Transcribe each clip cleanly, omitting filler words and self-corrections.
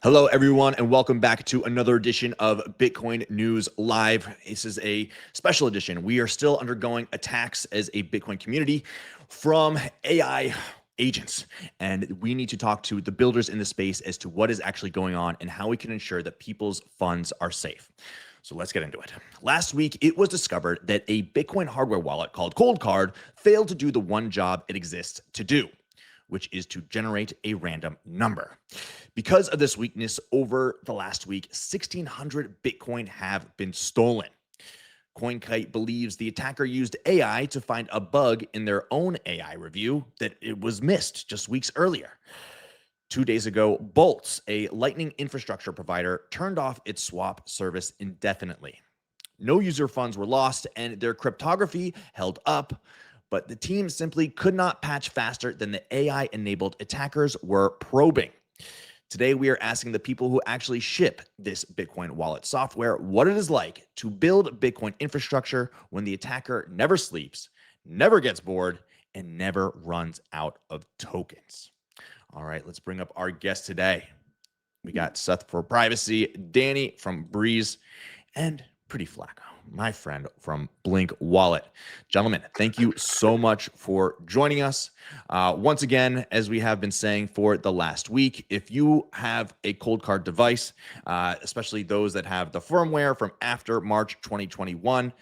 Hello, everyone, and welcome back to another edition of Bitcoin News Live. This is a special edition. We are still undergoing attacks as a Bitcoin community from AI agents, and we need to talk to the builders in the space as to what is actually going on and how we can ensure that people's funds are safe. So let's get into it. Last week, it was discovered that a Bitcoin hardware wallet called Coldcard failed to do the one job it exists to do, which is to generate a random number. Because of this weakness, over the last week, 1,600 Bitcoin have been stolen. CoinKite believes the attacker used AI to find a bug in their own AI review that it was missed just weeks earlier. 2 days ago, Boltz, a Lightning infrastructure provider, turned off its swap service indefinitely. No user funds were lost and their cryptography held up, but the team simply could not patch faster than the AI-enabled attackers were probing. Today, we are asking the people who actually ship this Bitcoin wallet software what it is like to build Bitcoin infrastructure when the attacker never sleeps, never gets bored, and never runs out of tokens. All right, let's bring up our guest today. We got Seth for privacy, Danny from Breez, and PretyFlaco, my friend from Blink Wallet. Gentlemen, thank you so much for joining us. Once again, as we have been saying for the last week, if you have a Coldcard device, especially those that have the firmware from after March 2021,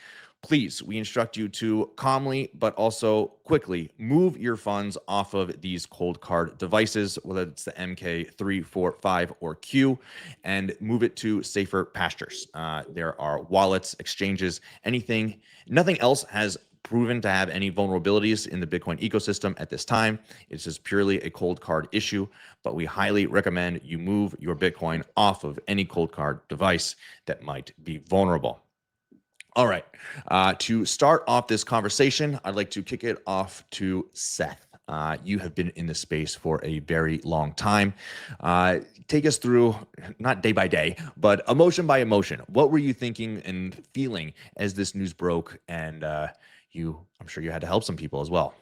please, we instruct you to calmly but also quickly move your funds off of these Coldcard devices, whether it's the MK3, 4, 5, or Q, and move it to safer pastures. There are wallets, exchanges, nothing else has proven to have any vulnerabilities in the Bitcoin ecosystem at this time. It's just purely a Coldcard issue, but we highly recommend you move your Bitcoin off of any Coldcard device that might be vulnerable. All right. To start off this conversation, I'd like to kick it off to Seth. You have been in this space for a very long time. Take us through, not day by day, but emotion by emotion. What were you thinking and feeling as this news broke? And I'm sure you had to help some people as well.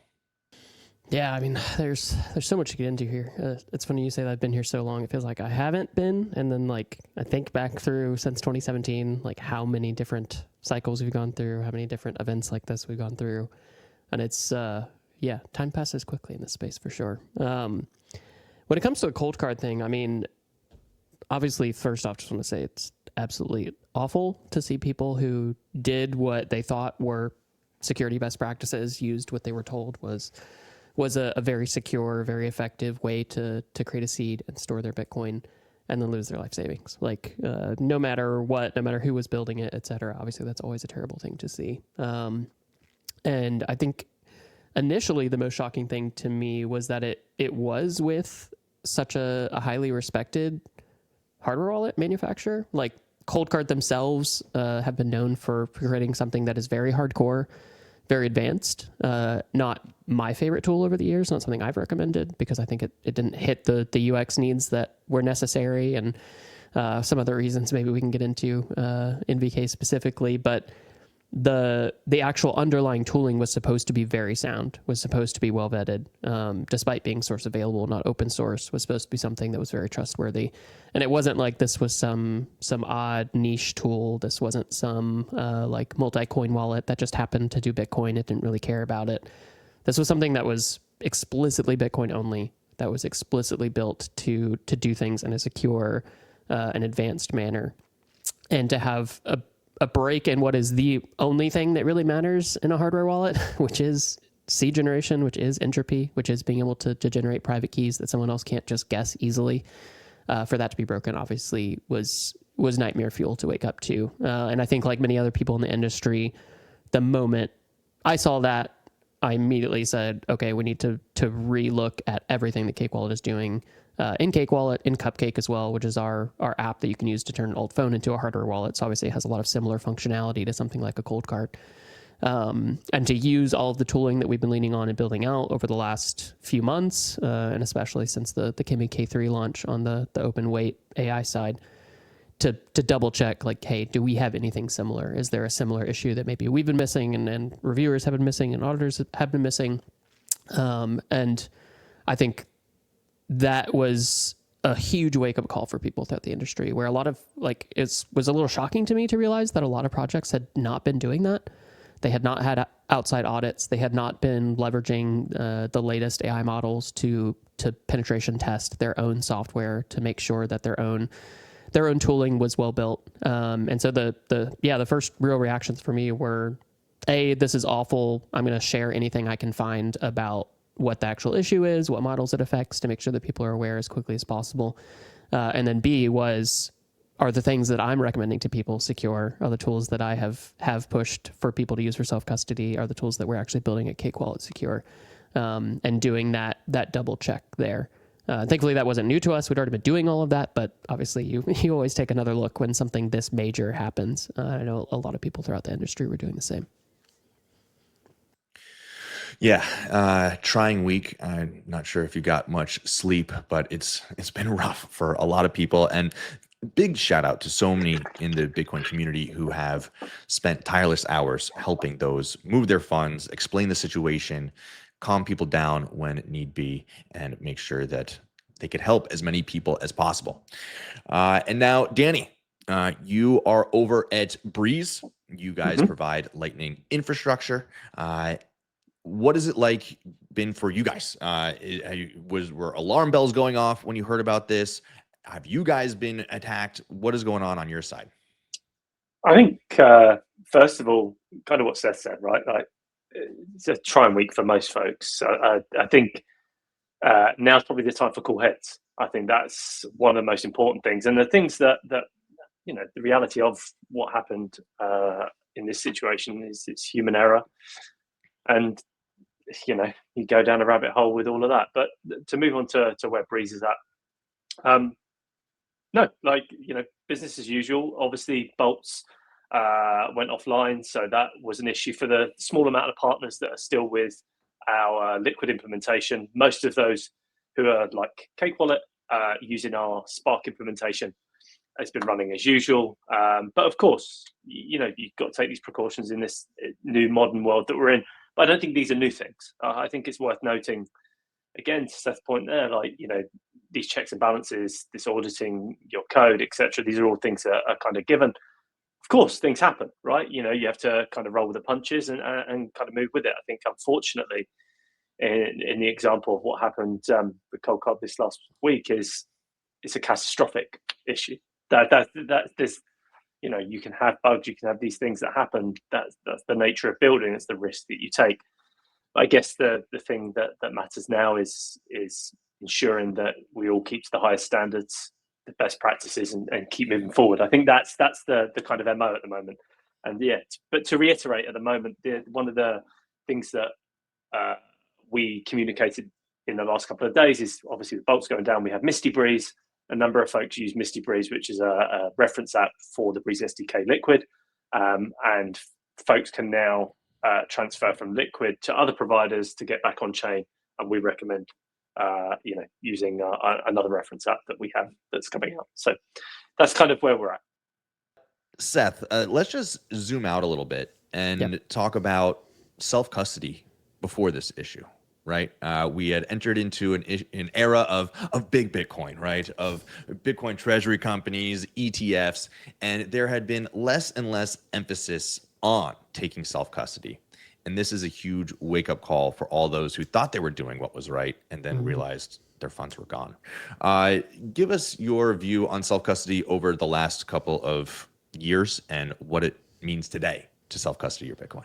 Yeah, I mean, there's so much to get into here. It's funny you say that I've been here so long. It feels like I haven't been. And then, like, I think back through since 2017, like how many different cycles we've gone through, how many different events like this we've gone through. And it's, yeah, time passes quickly in this space for sure. When it comes to a Coldcard thing, I mean, obviously, first off, just want to say it's absolutely awful to see people who did what they thought were security best practices, used what they were told was a very secure, very effective way to create a seed and store their Bitcoin and then lose their life savings. Like, no matter what, no matter who was building it, et cetera, obviously that's always a terrible thing to see. And I think initially the most shocking thing to me was that it was with such a highly respected hardware wallet manufacturer. Like, Coldcard themselves have been known for creating something that is very hardcore, very advanced, not my favorite tool over the years, not something I've recommended because I think it didn't hit the UX needs that were necessary, and some other reasons maybe we can get into in VK specifically. But the actual underlying tooling was supposed to be very sound, was supposed to be well vetted, despite being source available, not open source, was supposed to be something that was very trustworthy. And it wasn't like this was some odd niche tool. This wasn't some like multi-coin wallet that just happened to do Bitcoin. It didn't really care about it. This was something that was explicitly Bitcoin only, that was explicitly built to do things in a secure and advanced manner. And to have a break in what is the only thing that really matters in a hardware wallet, which is seed generation, which is entropy, which is being able to generate private keys that someone else can't just guess easily. For that to be broken, obviously, was nightmare fuel to wake up to. And I think, like many other people in the industry, the moment I saw that, I immediately said, okay, we need to relook at everything that Cake Wallet is doing. In Cake Wallet, in Cupcake as well, which is our app that you can use to turn an old phone into a hardware wallet. So obviously it has a lot of similar functionality to something like a Coldcard. And to use all of the tooling that we've been leaning on and building out over the last few months, and especially since the Kimi K3 launch on the open weight AI side, to double check, like, hey, do we have anything similar? Is there a similar issue that maybe we've been missing and reviewers have been missing and auditors have been missing? And I think that was a huge wake up call for people throughout the industry, where a lot of like was a little shocking to me to realize that a lot of projects had not been doing that. They had not had outside audits. They had not been leveraging the latest AI models to penetration test their own software to make sure that their own tooling was well built. And so the first real reactions for me were, this is awful. I'm going to share anything I can find about what the actual issue is, what models it affects, to make sure that people are aware as quickly as possible. And then B are the things that I'm recommending to people secure? Are the tools that I have pushed for people to use for self-custody? Are the tools that we're actually building at Cake Wallet secure? And doing that double check there. Thankfully, that wasn't new to us. We'd already been doing all of that, but obviously you always take another look when something this major happens. I know a lot of people throughout the industry were doing the same. Yeah, trying week. I'm not sure if you got much sleep, but it's been rough for a lot of people. And big shout out to so many in the Bitcoin community who have spent tireless hours helping those move their funds, explain the situation, calm people down when need be, and make sure that they could help as many people as possible. And now, Danny, you are over at Breez. You guys provide Lightning infrastructure. What is it like been for you guys? Were alarm bells going off when you heard about this? Have you guys been attacked? What is going on your side? I think, first of all, kind of what Seth said, right? Like, it's a trying week for most folks. I think now's probably the time for cool heads. I think that's one of the most important things. And the things that the reality of what happened in this situation is it's human error. And you go down a rabbit hole with all of that. But to move on to where Breez is at, no, business as usual. Obviously, Boltz went offline, so that was an issue for the small amount of partners that are still with our liquid implementation. Most of those who are like Cake Wallet using our Spark implementation, it's been running as usual. But of course, you've got to take these precautions in this new modern world that we're in. But I don't think these are new things. I think it's worth noting, again, to Seth's point there, these checks and balances, this auditing your code, etc. These are all things that are kind of given. Of course, things happen, right? You have to kind of roll with the punches and kind of move with it. I think, unfortunately, in the example of what happened with Coldcard this last week, it's a catastrophic issue. There's you can have bugs, you can have these things that happen. That's the nature of building. It's the risk that you take. But I guess the thing that matters now is ensuring that we all keep to the highest standards, the best practices, and keep moving forward. I think that's the kind of MO at the moment. And but to reiterate, at the moment, one of the things that we communicated in the last couple of days is obviously the Boltz going down. We have Misty Breez. A number of folks use Misty Breez, which is a reference app for the Breez SDK Liquid, and folks can now transfer from Liquid to other providers to get back on chain. And we recommend, using another reference app that we have that's coming out. So that's kind of where we're at. Seth, let's just zoom out a little bit and talk about self-custody before this issue. Right, we had entered into an era of big Bitcoin, right? Of Bitcoin treasury companies, ETFs, and there had been less and less emphasis on taking self-custody. And this is a huge wake-up call for all those who thought they were doing what was right and then realized their funds were gone. Give us your view on self-custody over the last couple of years and what it means today to self-custody your Bitcoin.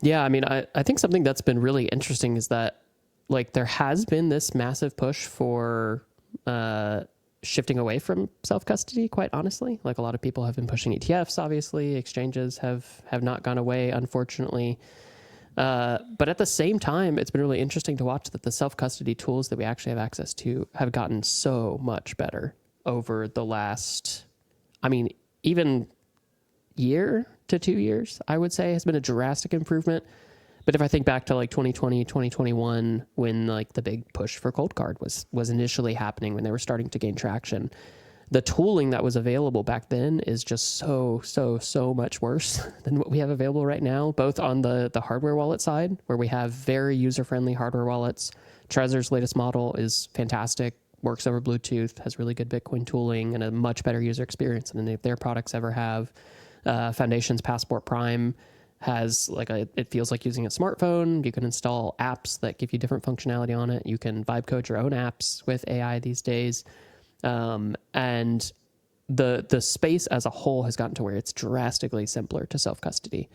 Yeah, I mean, I think something that's been really interesting is that, there has been this massive push for shifting away from self-custody, quite honestly. A lot of people have been pushing ETFs, obviously. Exchanges have not gone away, unfortunately. But at the same time, it's been really interesting to watch that the self-custody tools that we actually have access to have gotten so much better over the last, even year to 2 years, I would say, has been a drastic improvement. But if I think back to 2020, 2021, when the big push for Coldcard was initially happening, when they were starting to gain traction, the tooling that was available back then is just so much worse than what we have available right now, both on the hardware wallet side, where we have very user-friendly hardware wallets. Trezor's latest model is fantastic. works over Bluetooth, has really good Bitcoin tooling, and a much better user experience than any of their products ever have. Foundation's Passport Prime has it feels like using a smartphone. You can install apps that give you different functionality on it. You can vibe code your own apps with AI these days. And the space as a whole has gotten to where it's drastically simpler to self-custody.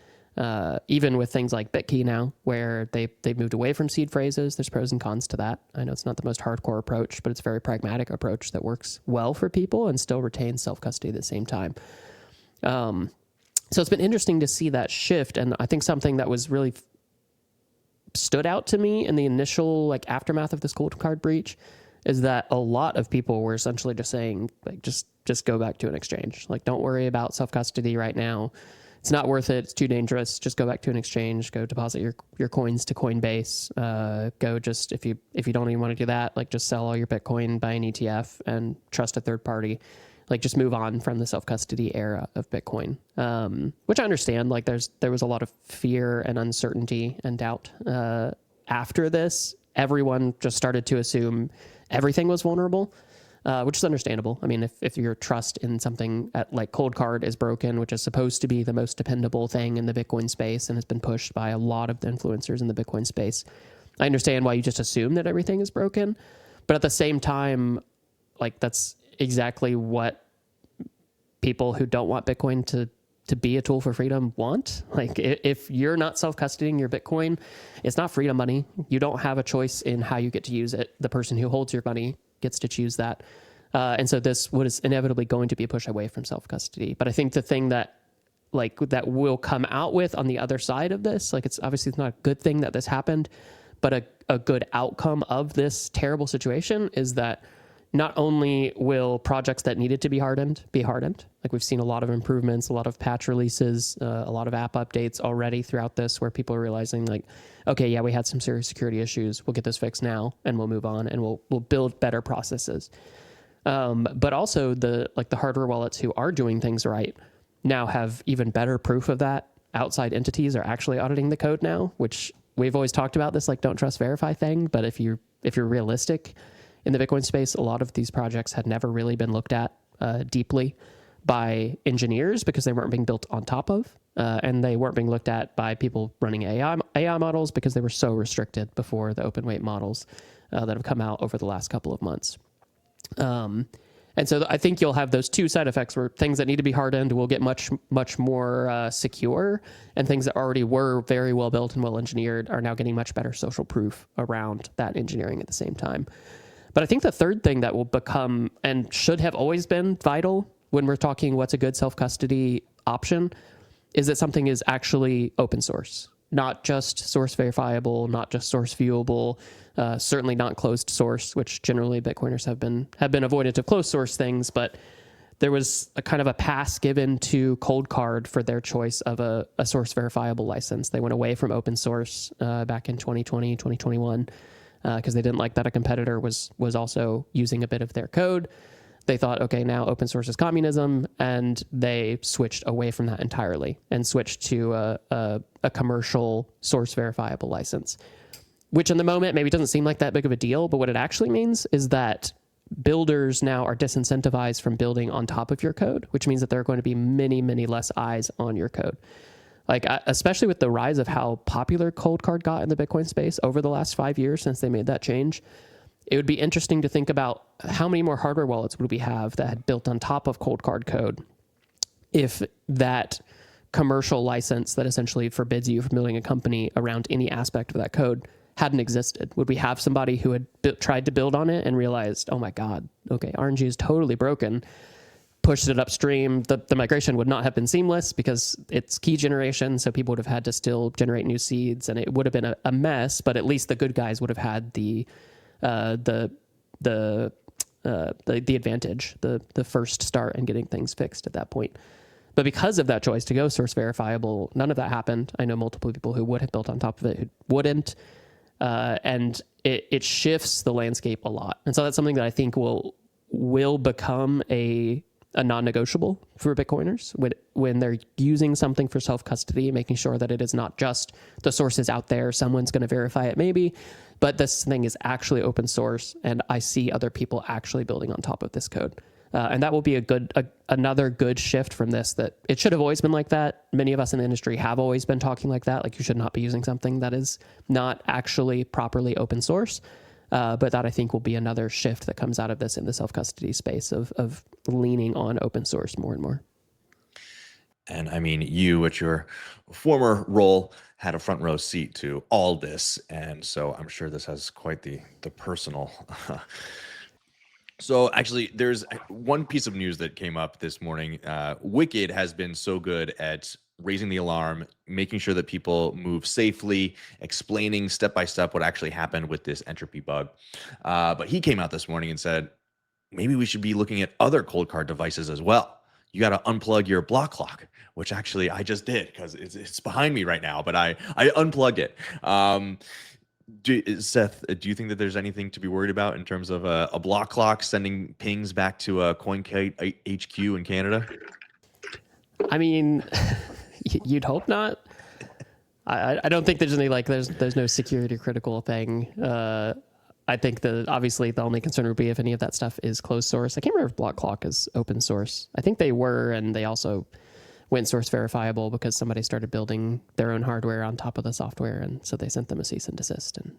Even with things like BitKey now, where they've moved away from seed phrases. There's pros and cons to that. I know it's not the most hardcore approach, but it's a very pragmatic approach that works well for people and still retains self-custody at the same time. So it's been interesting to see that shift. And I think something that was really stood out to me in the initial aftermath of this Coldcard breach is that a lot of people were essentially just saying, just go back to an exchange. Don't worry about self-custody right now. It's not worth it. It's too dangerous. Just go back to an exchange. Go deposit your coins to Coinbase. Go just if you don't even want to do that, just sell all your Bitcoin, buy an ETF, and trust a third party. Just move on from the self-custody era of Bitcoin, which I understand. There was a lot of fear and uncertainty and doubt after this. Everyone just started to assume everything was vulnerable, which is understandable. I mean, if your trust in something like Coldcard is broken, which is supposed to be the most dependable thing in the Bitcoin space and has been pushed by a lot of the influencers in the Bitcoin space, I understand why you just assume that everything is broken. But at the same time, that's exactly what people who don't want Bitcoin to be a tool for freedom want. If you're not self-custodying your Bitcoin, it's not freedom money. You don't have a choice in how you get to use it. The person who holds your money gets to choose that. And so this was inevitably going to be a push away from self-custody. But I think the thing that that will come out with on the other side of this, it's obviously it's not a good thing that this happened, but a good outcome of this terrible situation is that not only will projects that needed to be hardened be hardened, we've seen a lot of improvements, a lot of patch releases, a lot of app updates already throughout this, where people are realizing okay, yeah, we had some serious security issues. We'll get this fixed now, and we'll move on, and we'll build better processes. But also the hardware wallets who are doing things right now have even better proof of that. Outside entities are actually auditing the code now, which we've always talked about this don't trust verify thing. But if you're realistic in the Bitcoin space, a lot of these projects had never really been looked at deeply by engineers because they weren't being built on top of, and they weren't being looked at by people running AI models because they were so restricted before the open weight models that have come out over the last couple of months. And so I think you'll have those two side effects where things that need to be hardened will get much, much more secure, and things that already were very well built and well engineered are now getting much better social proof around that engineering at the same time. But I think the third thing that will become and should have always been vital when we're talking what's a good self-custody option is that something is actually open source, not just source verifiable, not just source viewable, certainly not closed source, which generally Bitcoiners have been avoidant of closed source things. But there was a kind of a pass given to Coldcard for their choice of a source verifiable license. They went away from open source back in 2020, 2021. Because they didn't like that a competitor was also using a bit of their code. They thought, okay, now open source is communism, and they switched away from that entirely and switched to a commercial source verifiable license, which in the moment maybe doesn't seem like that big of a deal, but what it actually means is that builders now are disincentivized from building on top of your code, which means that there are going to be many, many less eyes on your code. Especially with the rise of how popular Coldcard got in the Bitcoin space over the last 5 years since they made that change, it would be interesting to think about how many more hardware wallets would we have that had built on top of Coldcard code if that commercial license that essentially forbids you from building a company around any aspect of that code hadn't existed. Would we have somebody who had tried to build on it and realized, oh my God, okay, RNG is totally broken, pushed it upstream, the migration would not have been seamless because it's key generation, so people would have had to still generate new seeds, and it would have been a mess, but at least the good guys would have had the advantage, the first start in getting things fixed at that point. But because of that choice to go source verifiable, none of that happened. I know multiple people who would have built on top of it who wouldn't, and it shifts the landscape a lot. And so that's something that I think will become a a non-negotiable for Bitcoiners when they're using something for self-custody, making sure that it is not just the source is out there, someone's going to verify it maybe, but this thing is actually open source, and I see other people actually building on top of this code. And that will be another good shift from this, that it should have always been like that. Many of us in the industry have always been talking like that, like you should not be using something that is not actually properly open source. But that I think will be another shift that comes out of this in the self-custody space of leaning on open source more and more. And I mean, you at your former role had a front row seat to all this. And so I'm sure this has quite the personal. So actually, there's one piece of news that came up this morning. Wicked has been so good at raising the alarm, making sure that people move safely, explaining step by step what actually happened with this entropy bug. But he came out this morning and said, maybe we should be looking at other Coldcard devices as well. You got to unplug your block clock, which actually I just did because it's behind me right now, but I unplugged it. Seth, do you think that there's anything to be worried about in terms of a block clock sending pings back to CoinKite HQ in Canada? I mean, you'd hope not. I don't think there's any there's no security critical thing. I think obviously the only concern would be if any of that stuff is closed source. I can't remember if block clock is open source. I think they were, and they also went source verifiable because somebody started building their own hardware on top of the software, and so they sent them a cease and desist and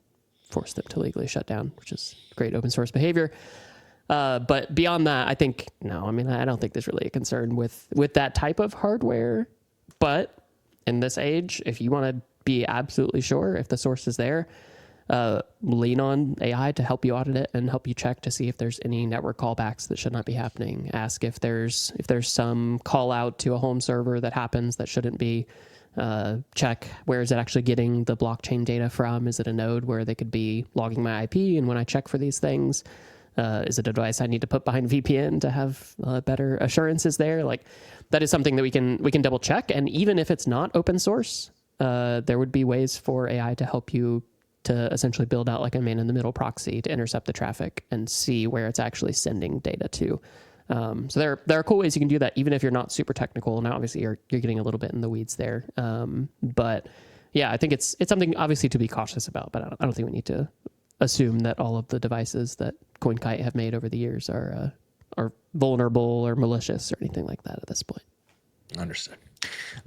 forced them to legally shut down, which is great open source behavior. But beyond that, I think no. I mean, I don't think there's really a concern with that type of hardware. But in this age, if you want to be absolutely sure if the source is there, lean on AI to help you audit it and help you check to see if there's any network callbacks that should not be happening. Ask if there's some call out to a home server that happens that shouldn't be. Check where is it actually getting the blockchain data from? Is it a node where they could be logging my IP? And when I check for these things, is it a device I need to put behind VPN to have better assurances there? Like that is something that we can double check. And even if it's not open source, there would be ways for AI to help you to essentially build out like a man-in-the-middle proxy to intercept the traffic and see where it's actually sending data to. So there are cool ways you can do that, even if you're not super technical. Now, obviously, you're getting a little bit in the weeds there. But yeah, I think it's something obviously to be cautious about. But I don't think we need to assume that all of the devices that CoinKite have made over the years are vulnerable or malicious or anything like that at this point. Understood.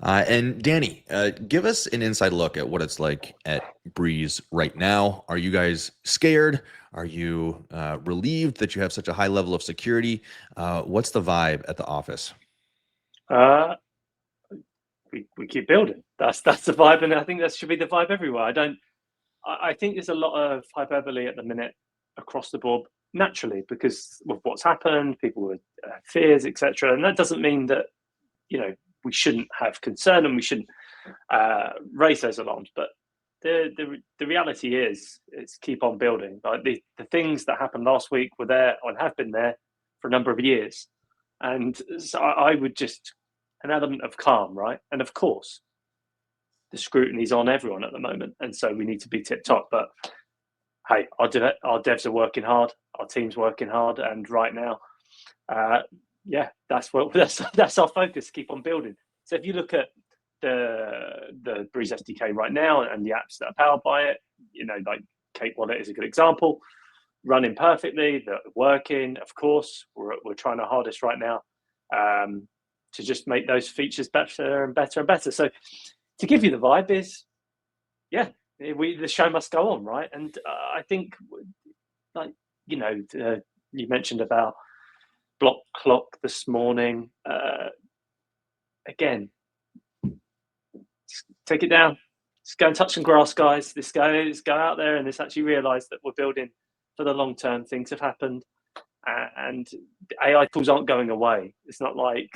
And Danny, give us an inside look at what it's like at Breez right now. Are you guys scared? Are you relieved that you have such a high level of security? What's the vibe at the office? We keep building. That's the vibe, and I think that should be the vibe everywhere. I think there's a lot of hyperbole at the minute across the board, naturally, because of what's happened, people with fears, etc. And that doesn't mean that we shouldn't have concern and we shouldn't raise those alarms. But the reality is, it's keep on building. Like the things that happened last week were there and have been there for a number of years, and so I would just an element of calm, right? And of course, the scrutiny's on everyone at the moment, and so we need to be tip top. But hey, our devs are working hard, our team's working hard, and right now, that's our focus. Keep on building. So if you look at the Breez SDK right now and the apps that are powered by it, like Cake Wallet is a good example, running perfectly, they're working. Of course, we're trying our hardest right now to just make those features better and better and better. So to give you the vibe is, the show must go on, right? And I think, you mentioned about block clock this morning. Again, take it down. Just go and touch some grass, guys. Let's go out there and let's actually realise that we're building for the long term. Things have happened, and AI tools aren't going away. It's not like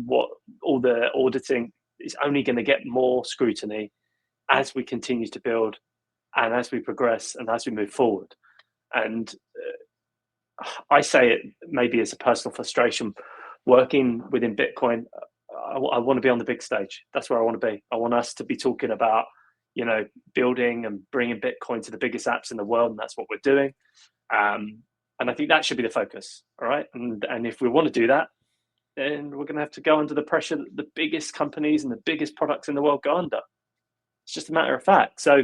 what all the auditing is only going to get more scrutiny as we continue to build and as we progress and as we move forward. And I say it maybe as a personal frustration, working within Bitcoin, I want to be on the big stage. That's where I want to be. I want us to be talking about, building and bringing Bitcoin to the biggest apps in the world, and that's what we're doing. And I think that should be the focus, all right? And if we want to do that, then we're going to have to go under the pressure that the biggest companies and the biggest products in the world go under. It's just a matter of fact. So,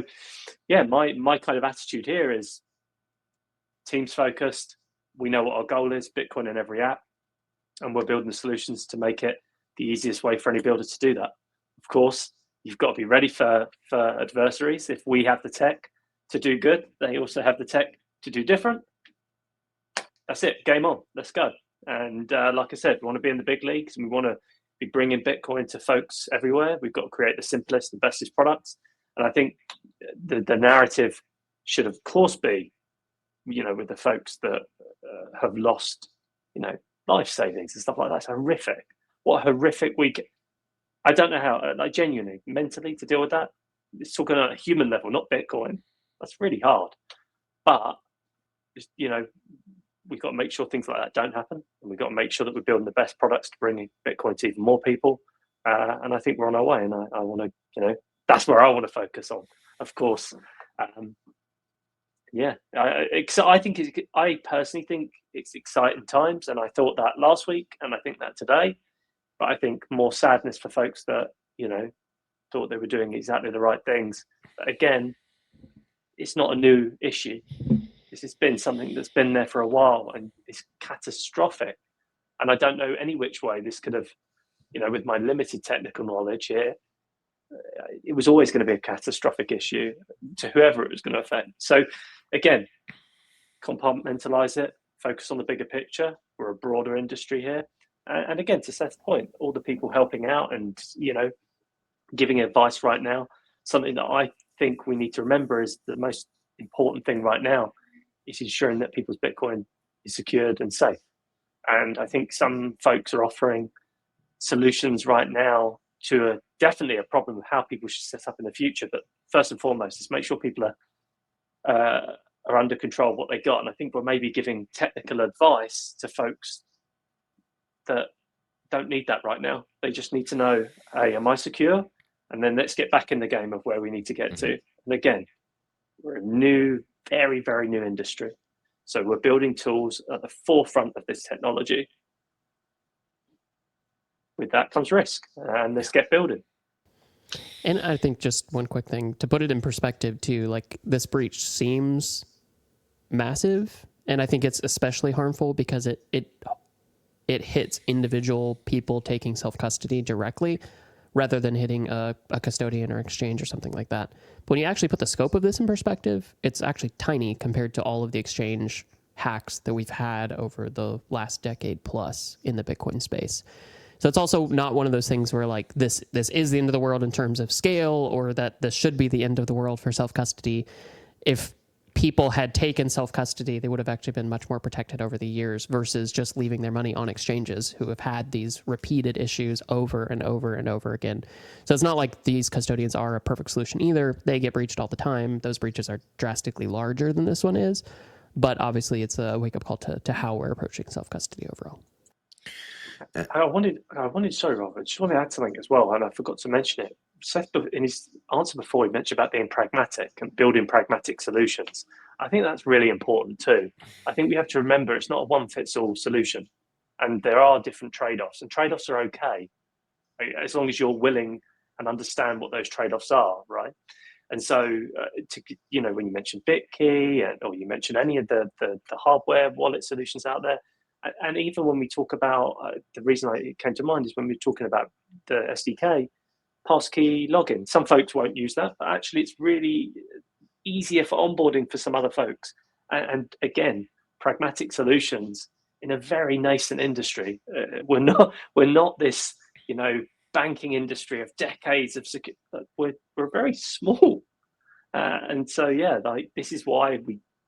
yeah, my kind of attitude here is teams focused. We know what our goal is, Bitcoin in every app, and we're building the solutions to make it the easiest way for any builder to do that. Of course, you've got to be ready for adversaries. If we have the tech to do good, they also have the tech to do different. That's it. Game on. Let's go. And like I said, we want to be in the big leagues, and we want to be bringing Bitcoin to folks everywhere. We've got to create the simplest and bestest products. And I think the narrative should, of course, be, with the folks that have lost, life savings and stuff like that. It's horrific. What a horrific week. I don't know how, genuinely, mentally to deal with that. It's talking on a human level, not Bitcoin. That's really hard. But, we've got to make sure things like that don't happen. And we've got to make sure that we're building the best products to bring Bitcoin to even more people. And I think we're on our way. And I want to, that's where I want to focus on, of course. I personally think it's exciting times. And I thought that last week, and I think that today. But I think more sadness for folks that, thought they were doing exactly the right things. But again, it's not a new issue. This has been something that's been there for a while, and it's catastrophic. And I don't know any which way this could have, with my limited technical knowledge here, it was always going to be a catastrophic issue to whoever it was going to affect. So again, compartmentalize it, focus on the bigger picture. We're a broader industry here. And again, to Seth's point, all the people helping out and, giving advice right now, something that I think we need to remember is the most important thing right now is ensuring that people's Bitcoin is secured and safe. And I think some folks are offering solutions right now to definitely a problem of how people should set up in the future. But first and foremost is make sure people are under control of what they got. And I think we're maybe giving technical advice to folks that don't need that right now. They just need to know, hey, am I secure? And then let's get back in the game of where we need to get to. And again, we're a new, very, very new industry. So we're building tools at the forefront of this technology. With that comes risk, and let's get building. And I think just one quick thing to put it in perspective too, like this breach seems massive, and I think it's especially harmful because it hits individual people taking self-custody directly rather than hitting a custodian or exchange or something like that. But when you actually put the scope of this in perspective, it's actually tiny compared to all of the exchange hacks that we've had over the last decade plus in the Bitcoin space. So it's also not one of those things where like this is the end of the world in terms of scale, or that this should be the end of the world for self-custody. If people had taken self-custody, they would have actually been much more protected over the years versus just leaving their money on exchanges who have had these repeated issues over and over and over again. So it's not like these custodians are a perfect solution either. They get breached all the time. Those breaches are drastically larger than this one is, but obviously it's a wake-up call to how we're approaching self-custody overall. I wanted, sorry, Robert, just want to add something as well, and I forgot to mention it. Seth, in his answer before, he mentioned about being pragmatic and building pragmatic solutions. I think that's really important too. I think we have to remember it's not a one-fits-all solution, and there are different trade-offs, and trade-offs are okay as long as you're willing and understand what those trade-offs are, right? And so, when you mention BitKey, or you mention any of the hardware wallet solutions out there, and even when we talk about the reason it came to mind is when we're talking about the SDK, passkey login. Some folks won't use that, but actually it's really easier for onboarding for some other folks. And again, pragmatic solutions in a very nascent industry. We're not this, banking industry of decades of security. We're very small, and so this is why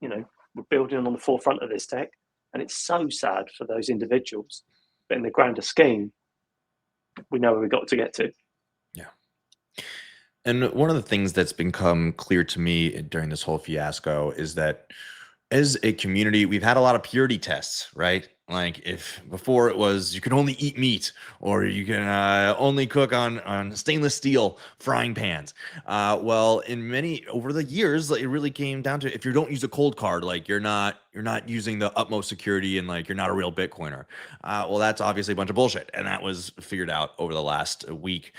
we're building on the forefront of this tech. And it's so sad for those individuals, but in the grander scheme, we know where we got to get to. Yeah. And one of the things that's become clear to me during this whole fiasco is that as a community, we've had a lot of purity tests, right? Like if before it was you can only eat meat or you can only cook on stainless steel frying pans. Well, in many over the years, like, it really came down to if you don't use a cold card, like you're not using the utmost security and like you're not a real Bitcoiner. Well, that's obviously a bunch of bullshit, and that was figured out over the last week.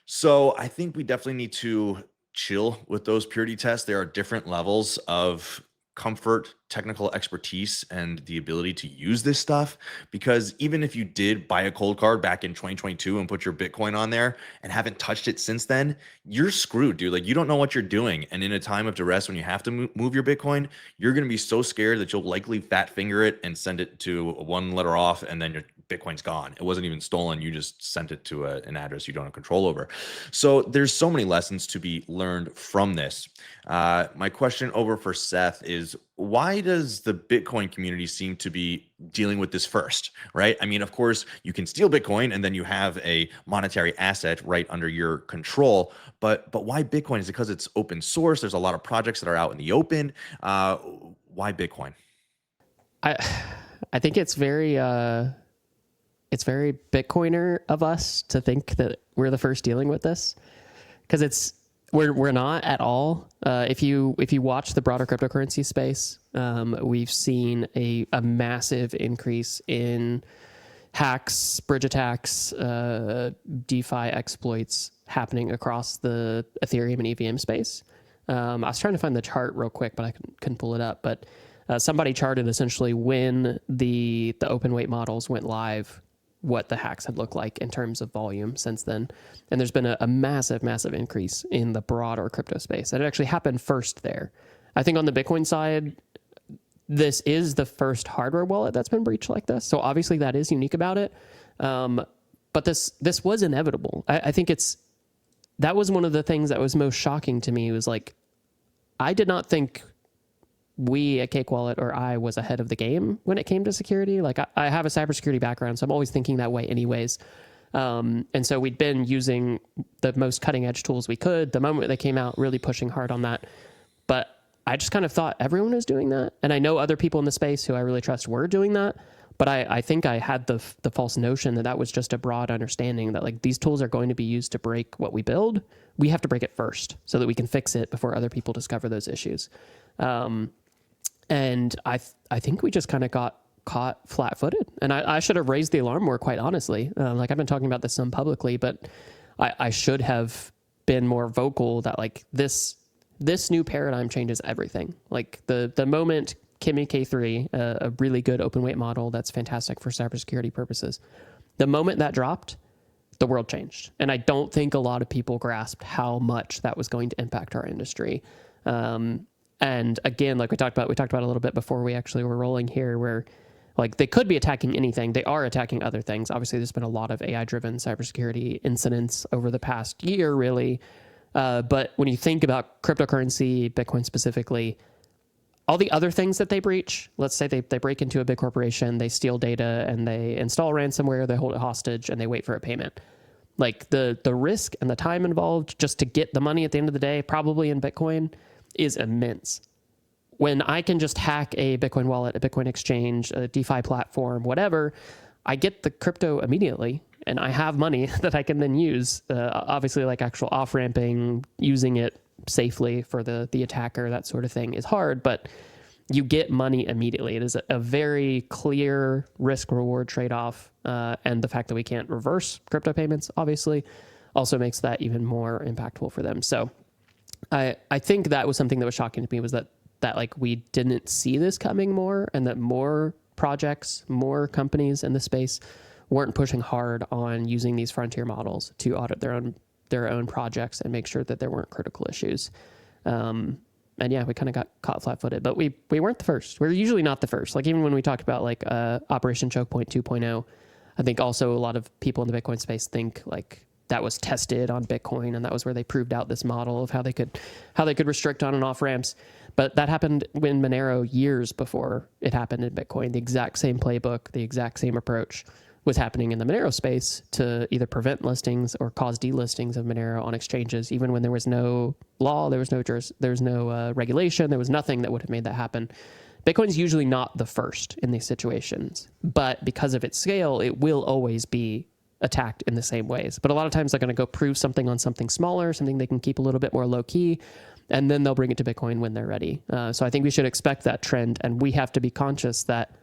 So I think we definitely need to chill with those purity tests. There are different levels of comfort, technical expertise, and the ability to use this stuff. Because even if you did buy a cold card back in 2022 and put your Bitcoin on there and haven't touched it since then, you're screwed, dude. Like you don't know what you're doing. And in a time of duress, when you have to move your Bitcoin, you're going to be so scared that you'll likely fat finger it and send it to one letter off, and then your Bitcoin's gone. It wasn't even stolen. You just sent it to an address you don't have control over. So there's so many lessons to be learned from this. My question over for Seth is, why does the Bitcoin community seem to be dealing with this first, right? I mean, of course, you can steal Bitcoin and then you have a monetary asset right under your control. But why Bitcoin? Is it because it's open source? There's a lot of projects that are out in the open. Why Bitcoin? I think it's very Bitcoiner of us to think that we're the first dealing with this, because we're not at all. If you watch the broader cryptocurrency space, we've seen a massive increase in hacks, bridge attacks, DeFi exploits happening across the Ethereum and EVM space. I was trying to find the chart real quick, but I couldn't pull it up. But somebody charted essentially when the open weight models went live, what the hacks had looked like in terms of volume since then. And there's been a massive, massive increase in the broader crypto space. And it actually happened first there. I think on the Bitcoin side, this is the first hardware wallet that's been breached like this. So obviously that is unique about it. But this was inevitable. I think that was one of the things that was most shocking to me, was like, I did not think we at Cake Wallet, or I, was ahead of the game when it came to security. Like I have a cybersecurity background, so I'm always thinking that way anyways. And so we'd been using the most cutting edge tools we could the moment they came out, really pushing hard on that. But I just kind of thought everyone was doing that. And I know other people in the space who I really trust were doing that. But I think I had the false notion that was just a broad understanding that like these tools are going to be used to break what we build. We have to break it first so that we can fix it before other people discover those issues. And I think we just kind of got caught flat-footed. And I should have raised the alarm more, quite honestly. Like I've been talking about this some publicly, but I should have been more vocal that like this new paradigm changes everything. Like the moment Kimi K3, a really good open weight model that's fantastic for cybersecurity purposes, the moment that dropped, the world changed. And I don't think a lot of people grasped how much that was going to impact our industry. And again, like we talked about a little bit before we actually were rolling here, where like they could be attacking anything. They are attacking other things. Obviously, there's been a lot of AI-driven cybersecurity incidents over the past year, really. But when you think about cryptocurrency, Bitcoin specifically, all the other things that they breach, let's say they break into a big corporation, they steal data, and they install ransomware, they hold it hostage, and they wait for a payment. Like the risk and the time involved just to get the money at the end of the day, probably in Bitcoin, is immense. When I can just hack a Bitcoin wallet, a Bitcoin exchange, a DeFi platform, whatever, I get the crypto immediately and I have money that I can then use. Obviously, like actual off-ramping, using it safely for the attacker, that sort of thing is hard, but you get money immediately. It is a very clear risk-reward trade-off. And the fact that we can't reverse crypto payments, obviously, also makes that even more impactful for them. So I think that was something that was shocking to me, was that like we didn't see this coming more, and that more projects, more companies in the space weren't pushing hard on using these frontier models to audit their own projects and make sure that there weren't critical issues. And yeah, we kind of got caught flat-footed, but we weren't the first. We're usually not the first. Like even when we talk about like Operation Choke Point 2.0, I think also a lot of people in the Bitcoin space think like that was tested on Bitcoin, and that was where they proved out this model of how they could restrict on and off ramps. But that happened in Monero years before it happened in Bitcoin. The exact same playbook, the exact same approach was happening in the Monero space to either prevent listings or cause delistings of Monero on exchanges, even when there was no law, there was no regulation, there was nothing that would have made that happen. Bitcoin's usually not the first in these situations, but because of its scale, it will always be attacked in the same ways. But a lot of times they're going to go prove something on something smaller, something they can keep a little bit more low key, and then they'll bring it to Bitcoin when they're ready. So I think we should expect that trend, and we have to be conscious that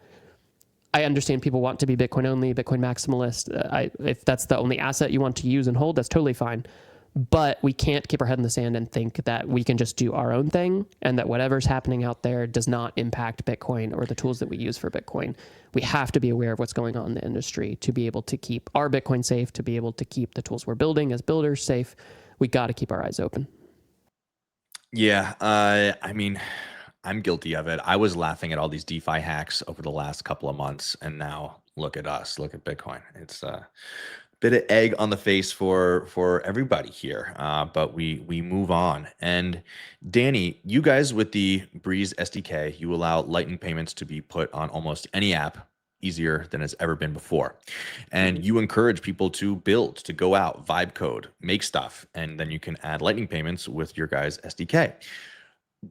I understand people want to be Bitcoin only, Bitcoin maximalist. If that's the only asset you want to use and hold, that's totally fine. But we can't keep our head in the sand and think that we can just do our own thing and that whatever's happening out there does not impact Bitcoin or the tools that we use for Bitcoin. We have to be aware of what's going on in the industry to be able to keep our Bitcoin safe, to be able to keep the tools we're building as builders safe. We got to keep our eyes open. Yeah, I mean, I'm guilty of it. I was laughing at all these DeFi hacks over the last couple of months, and now look at us, look at Bitcoin. It's bit of egg on the face for everybody here, but we move on. And Danny, you guys with the Breez SDK, you allow Lightning payments to be put on almost any app easier than it's ever been before. And you encourage people to build, to go out, vibe code, make stuff, and then you can add Lightning payments with your guys' SDK.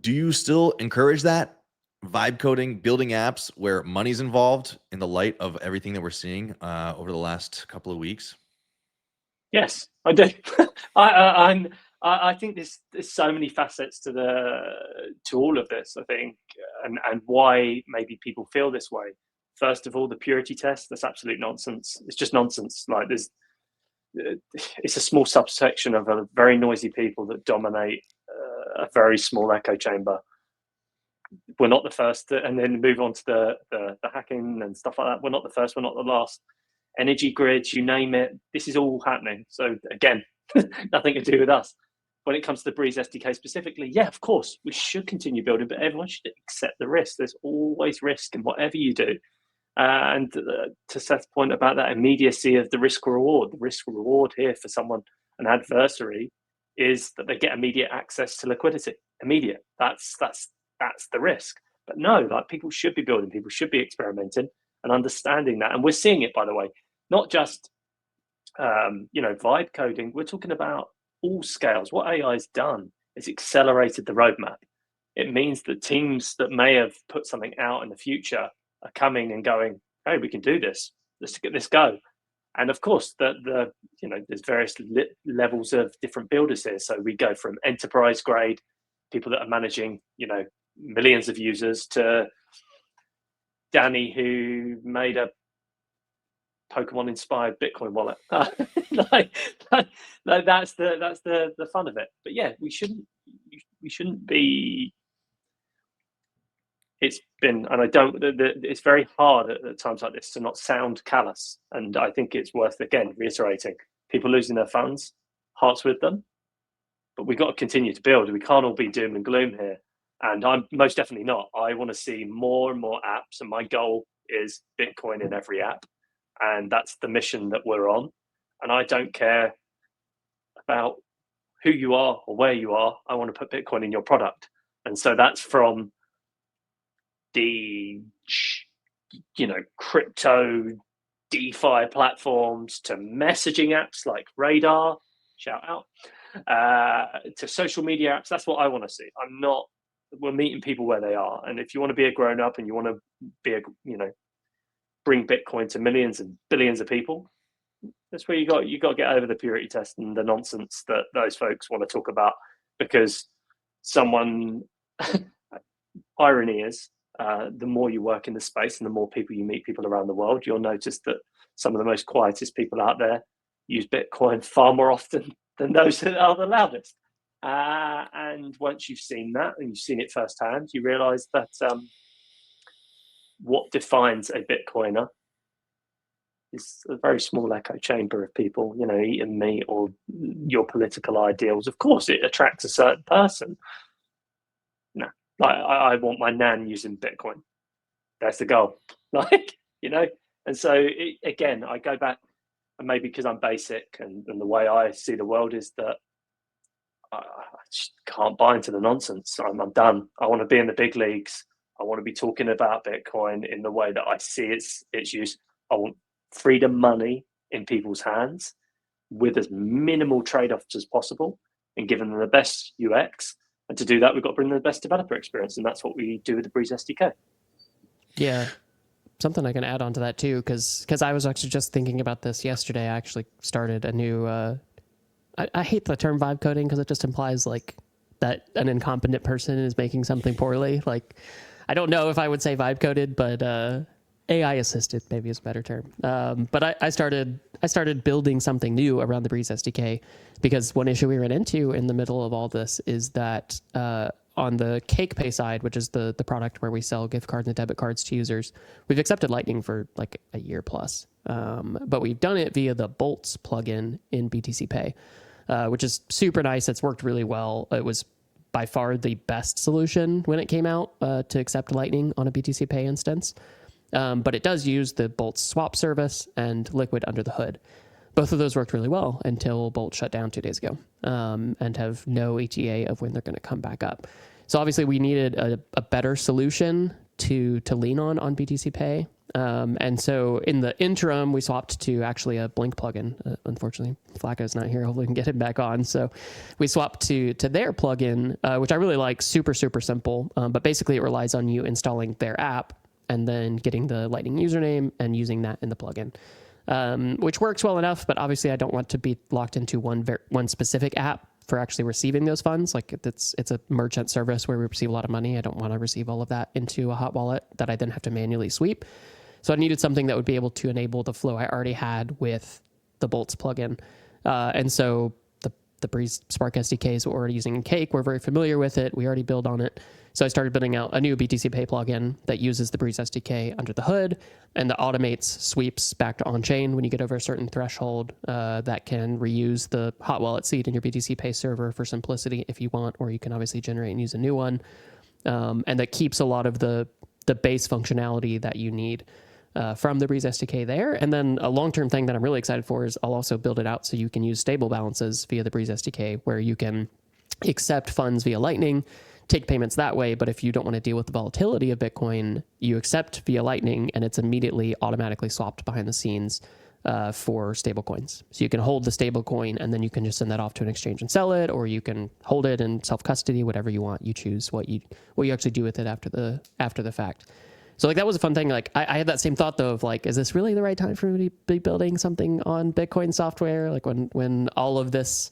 Do you still encourage that? Vibe coding, building apps where money's involved in the light of everything that we're seeing over the last couple of weeks? Yes, I do. I think there's so many facets to all of this. I think, and why maybe people feel this way. First of all, the purity test. That's absolute nonsense. It's just nonsense. Like it's a small subsection of a very noisy people that dominate a very small echo chamber. We're not the first, and then move on to the hacking and stuff like that. We're not the first. We're not the last. Energy grids, you name it. This is all happening. So again, nothing to do with us. When it comes to the Breez SDK specifically, yeah, of course, we should continue building, but everyone should accept the risk. There's always risk in whatever you do. And to Seth's point about that immediacy of the risk reward here for someone, an adversary, is that they get immediate access to liquidity. Immediate. That's the risk. But no, like people should be building, people should be experimenting and understanding that. And we're seeing it, by the way, not just vibe coding. We're talking about all scales. What AI has done is accelerated the roadmap. It means that teams that may have put something out in the future are coming and going, hey, we can do this. Let's get this go. And of course, there's various levels of different builders here. So we go from enterprise grade, people that are managing, millions of users, to Danny, who made a Pokemon inspired Bitcoin wallet. That's the fun of it. But yeah, we shouldn't be. It's been, and it's very hard at times like this to not sound callous. And I think it's worth, again, reiterating, people losing their funds, hearts with them, but we've got to continue to build. We can't all be doom and gloom here. And I'm most definitely not. I want to see more and more apps, and my goal is Bitcoin in every app. And that's the mission that we're on. And I don't care about who you are or where you are. I want to put Bitcoin in your product. And so that's from the crypto DeFi platforms to messaging apps like Radar, shout out, to social media apps. That's what I want to see. We're meeting people where they are. And if you want to be a grown up and you want to be bring Bitcoin to millions and billions of people, that's where you got to get over the purity test and the nonsense that those folks want to talk about. Because irony is, the more you work in the space and the more people you meet, people around the world, you'll notice that some of the most quietest people out there use Bitcoin far more often than those that are the loudest. And once you've seen that and you've seen it firsthand, you realize that what defines a Bitcoiner is a very small echo chamber of people, eating meat or your political ideals. Of course, it attracts a certain person. No, I want my nan using Bitcoin. That's the goal. And so again, I go back, and maybe because I'm basic and the way I see the world is that I just can't buy into the nonsense. I'm done. I want to be in the big leagues. I want to be talking about Bitcoin in the way that I see its use. I want freedom money in people's hands with as minimal trade-offs as possible and giving them the best UX. And to do that, we've got to bring them the best developer experience. And that's what we do with the Breez SDK. Yeah. Something I can add on to that too, because I was actually just thinking about this yesterday. I actually started a new, I hate the term vibe coding because it just implies like that an incompetent person is making something poorly. Like, I don't know if I would say vibe coded, but AI assisted maybe is a better term. But I started building something new around the Breez SDK because one issue we ran into in the middle of all this is that on the CakePay side, which is the product where we sell gift cards and debit cards to users, we've accepted Lightning for like a year plus. But we've done it via the Boltz plugin in BTCPay, which is super nice. It's worked really well. It was by far the best solution when it came out to accept Lightning on a BTCPay instance. But it does use the Boltz swap service and Liquid under the hood. Both of those worked really well until Boltz shut down 2 days ago and have no ETA of when they're going to come back up. So obviously we needed a better solution to lean on BTCPay. And so in the interim, we swapped to actually a Blink plugin. Unfortunately, Flaco's not here. Hopefully we can get him back on. So we swapped to their plugin, which I really like. Super, super simple. But basically it relies on you installing their app and then getting the Lightning username and using that in the plugin, which works well enough. But obviously I don't want to be locked into one specific app for actually receiving those funds. Like it's a merchant service where we receive a lot of money. I don't want to receive all of that into a hot wallet that I then have to manually sweep. So I needed something that would be able to enable the flow I already had with the Boltz plugin. And so the Breez Spark SDK is what we're already using in Cake. We're very familiar with it. We already build on it. So I started building out a new BTCPay plugin that uses the Breez SDK under the hood and that automates sweeps back to on-chain when you get over a certain threshold, that can reuse the hot wallet seed in your BTCPay server for simplicity if you want, or you can obviously generate and use a new one. And that keeps a lot of the base functionality that you need from the Breez SDK there. And then a long-term thing that I'm really excited for is I'll also build it out so you can use stable balances via the Breez SDK, where you can accept funds via Lightning, take payments that way. But if you don't want to deal with the volatility of Bitcoin, you accept via Lightning and it's immediately automatically swapped behind the scenes for stable coins. So you can hold the stable coin and then you can just send that off to an exchange and sell it, or you can hold it in self-custody, whatever you want. You choose what you actually do with it after the fact. So like that was a fun thing. Like I had that same thought though of like, is this really the right time for me to be building something on Bitcoin software? Like when all of this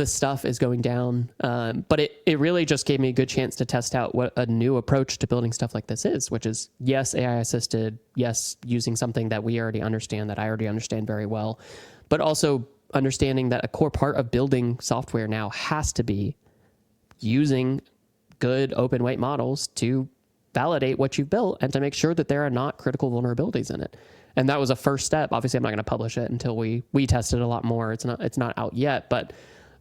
stuff is going down. But it really just gave me a good chance to test out what a new approach to building stuff like this is, which is yes, AI assisted, yes, using something that we already understand, that I already understand very well, but also understanding that a core part of building software now has to be using good open weight models to validate what you've built and to make sure that there are not critical vulnerabilities in it. And that was a first step. Obviously, I'm not going to publish it until we test it a lot more. It's not out yet, but